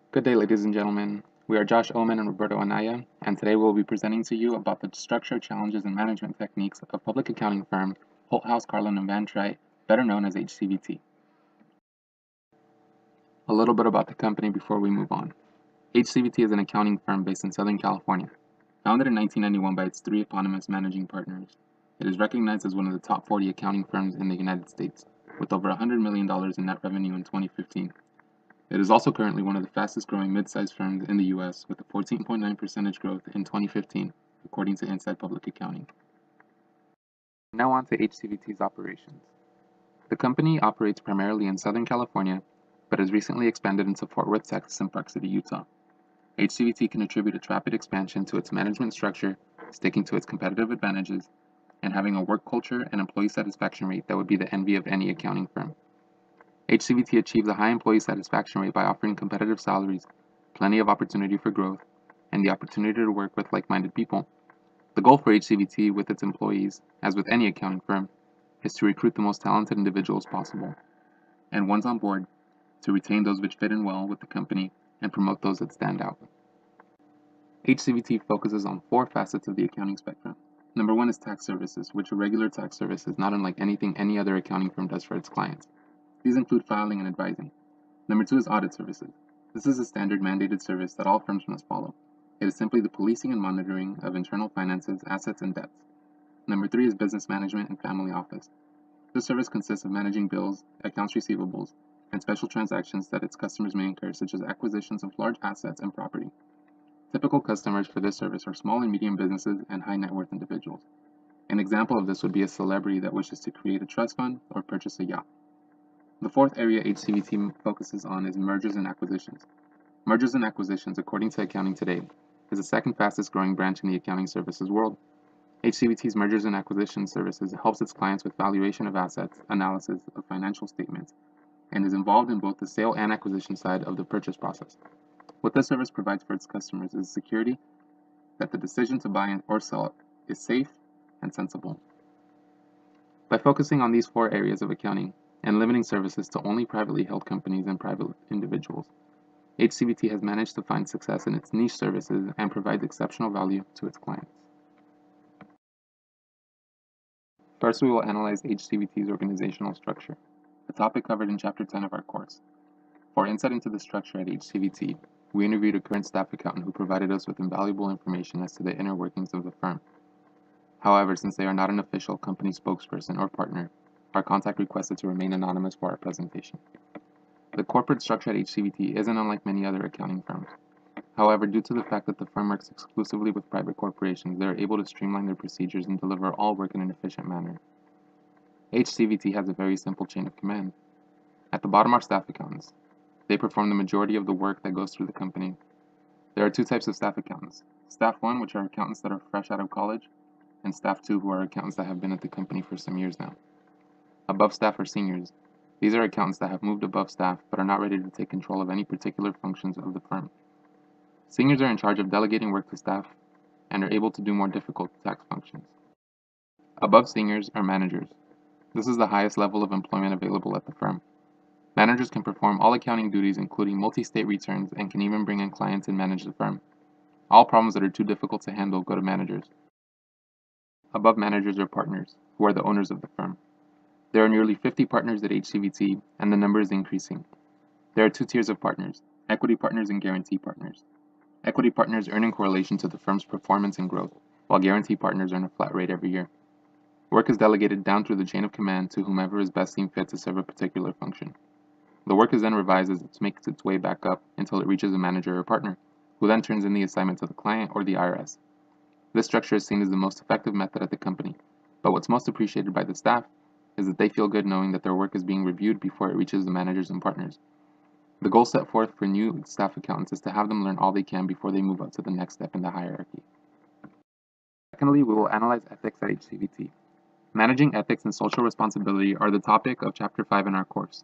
Good day, ladies and gentlemen. We are Josh Ommen and Roberto Anaya, and today we'll be presenting to you about the structure, challenges, and management techniques of public accounting firm Holthouse, Carlin & Van Trite, better known as HCVT. A little bit about the company before we move on. HCVT is an accounting firm based in Southern California. Founded in 1991 by its three eponymous managing partners, it is recognized as one of the top 40 accounting firms in the United States, with over $100 million in net revenue in 2015. It is also currently one of the fastest growing mid-sized firms in the U.S. with a 14.9% growth in 2015, according to Inside Public Accounting. Now on to HCVT's operations. The company operates primarily in Southern California, but has recently expanded into Fort Worth, Texas, and Park City, Utah. HCVT can attribute its rapid expansion to its management structure, sticking to its competitive advantages, and having a work culture and employee satisfaction rate that would be the envy of any accounting firm. HCVT achieves a high employee satisfaction rate by offering competitive salaries, plenty of opportunity for growth, and the opportunity to work with like-minded people. The goal for HCVT with its employees, as with any accounting firm, is to recruit the most talented individuals possible, and once on board, to retain those which fit in well with the company and promote those that stand out. HCVT focuses on four facets of the accounting spectrum. Number one is tax services, which a regular tax service is not unlike anything any other accounting firm does for its clients. These include filing and advising. Number two is audit services. This is a standard mandated service that all firms must follow. It is simply the policing and monitoring of internal finances, assets, and debts. Number three is business management and family office. This service consists of managing bills, accounts receivables, and special transactions that its customers may incur, such as acquisitions of large assets and property. Typical customers for this service are small and medium businesses and high net worth individuals. An example of this would be a celebrity that wishes to create a trust fund or purchase a yacht. The fourth area HCVT focuses on is mergers and acquisitions. Mergers and acquisitions, according to Accounting Today, is the second fastest growing branch in the accounting services world. HCVT's mergers and acquisitions services helps its clients with valuation of assets, analysis of financial statements, and is involved in both the sale and acquisition side of the purchase process. What this service provides for its customers is security that the decision to buy or sell is safe and sensible. By focusing on these four areas of accounting, and limiting services to only privately held companies and private individuals, HCVT has managed to find success in its niche services and provides exceptional value to its clients. First, we will analyze HCVT's organizational structure, a topic covered in Chapter 10 of our course. For insight into the structure at HCVT, we interviewed a current staff accountant who provided us with invaluable information as to the inner workings of the firm. However, since they are not an official company spokesperson or partner, our contact requested to remain anonymous for our presentation. The corporate structure at HCVT isn't unlike many other accounting firms. However, due to the fact that the firm works exclusively with private corporations, they are able to streamline their procedures and deliver all work in an efficient manner. HCVT has a very simple chain of command. At the bottom are staff accountants. They perform the majority of the work that goes through the company. There are two types of staff accountants. Staff 1, which are accountants that are fresh out of college, and Staff 2, who are accountants that have been at the company for some years now. Above staff are seniors. These are accountants that have moved above staff but are not ready to take control of any particular functions of the firm. Seniors are in charge of delegating work to staff and are able to do more difficult tax functions. Above seniors are managers. This is the highest level of employment available at the firm. Managers can perform all accounting duties, including multi-state returns, and can even bring in clients and manage the firm. All problems that are too difficult to handle go to managers. Above managers are partners, who are the owners of the firm. There are nearly 50 partners at HCVT, and the number is increasing. There are two tiers of partners, equity partners and guarantee partners. Equity partners earn in correlation to the firm's performance and growth, while guarantee partners earn a flat rate every year. Work is delegated down through the chain of command to whomever is best seen fit to serve a particular function. The work is then revised as it makes its way back up until it reaches a manager or partner, who then turns in the assignment to the client or the IRS. This structure is seen as the most effective method at the company, but what's most appreciated by the staff is that they feel good knowing that their work is being reviewed before it reaches the managers and partners. The goal set forth for new staff accountants is to have them learn all they can before they move up to the next step in the hierarchy. Secondly, we will analyze ethics at HCVT. Managing ethics and social responsibility are the topic of Chapter 5 in our course.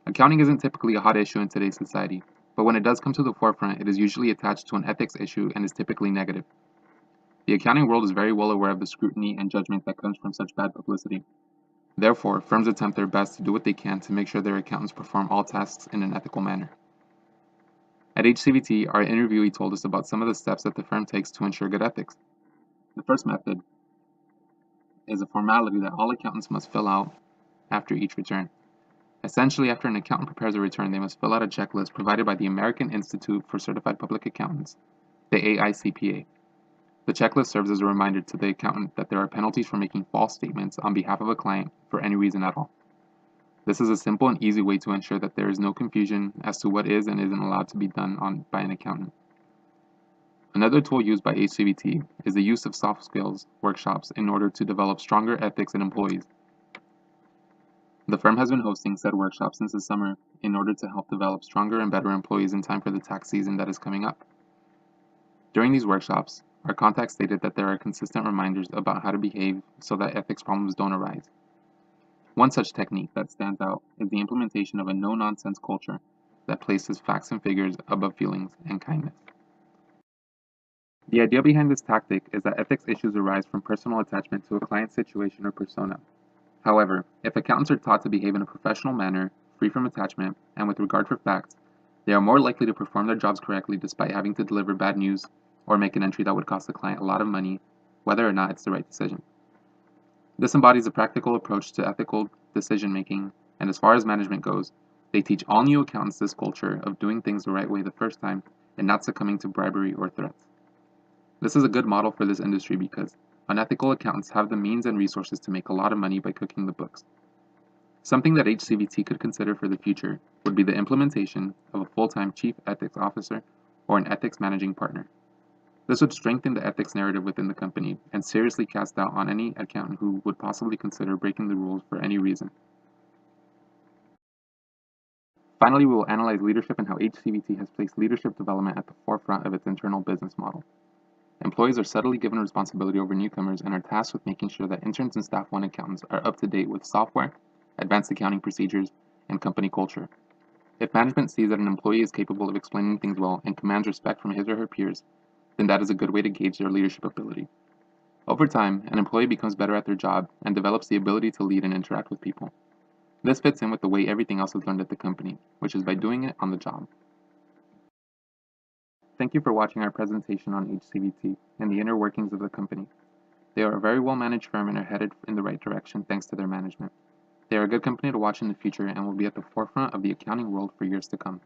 Accounting isn't typically a hot issue in today's society, but when it does come to the forefront, it is usually attached to an ethics issue and is typically negative. The accounting world is very well aware of the scrutiny and judgment that comes from such bad publicity. Therefore, firms attempt their best to do what they can to make sure their accountants perform all tasks in an ethical manner. At HCVT, our interviewee told us about some of the steps that the firm takes to ensure good ethics. The first method is a formality that all accountants must fill out after each return. Essentially, after an accountant prepares a return, they must fill out a checklist provided by the American Institute for Certified Public Accountants, the AICPA. The checklist serves as a reminder to the accountant that there are penalties for making false statements on behalf of a client for any reason at all. This is a simple and easy way to ensure that there is no confusion as to what is and isn't allowed to be done by an accountant. Another tool used by HCVT is the use of soft skills workshops in order to develop stronger ethics in employees. The firm has been hosting said workshops since the summer in order to help develop stronger and better employees in time for the tax season that is coming up. During these workshops, our contact stated that there are consistent reminders about how to behave so that ethics problems don't arise. One such technique that stands out is the implementation of a no-nonsense culture that places facts and figures above feelings and kindness. The idea behind this tactic is that ethics issues arise from personal attachment to a client's situation or persona. However, if accountants are taught to behave in a professional manner, free from attachment, and with regard for facts, they are more likely to perform their jobs correctly despite having to deliver bad news or make an entry that would cost the client a lot of money, whether or not it's the right decision. This embodies a practical approach to ethical decision-making, and as far as management goes, they teach all new accountants this culture of doing things the right way the first time and not succumbing to bribery or threats. This is a good model for this industry because unethical accountants have the means and resources to make a lot of money by cooking the books. Something that HCVT could consider for the future would be the implementation of a full-time chief ethics officer or an ethics managing partner. This would strengthen the ethics narrative within the company and seriously cast doubt on any accountant who would possibly consider breaking the rules for any reason. Finally, we will analyze leadership and how HCVT has placed leadership development at the forefront of its internal business model. Employees are subtly given responsibility over newcomers and are tasked with making sure that interns and staff 1 accountants are up to date with software, advanced accounting procedures, and company culture. If management sees that an employee is capable of explaining things well and commands respect from his or her peers, then that is a good way to gauge their leadership ability. Over time, an employee becomes better at their job and develops the ability to lead and interact with people. This fits in with the way everything else is learned at the company, which is by doing it on the job. Thank you for watching our presentation on HCVT and the inner workings of the company. They are a very well-managed firm and are headed in the right direction thanks to their management. They are a good company to watch in the future and will be at the forefront of the accounting world for years to come.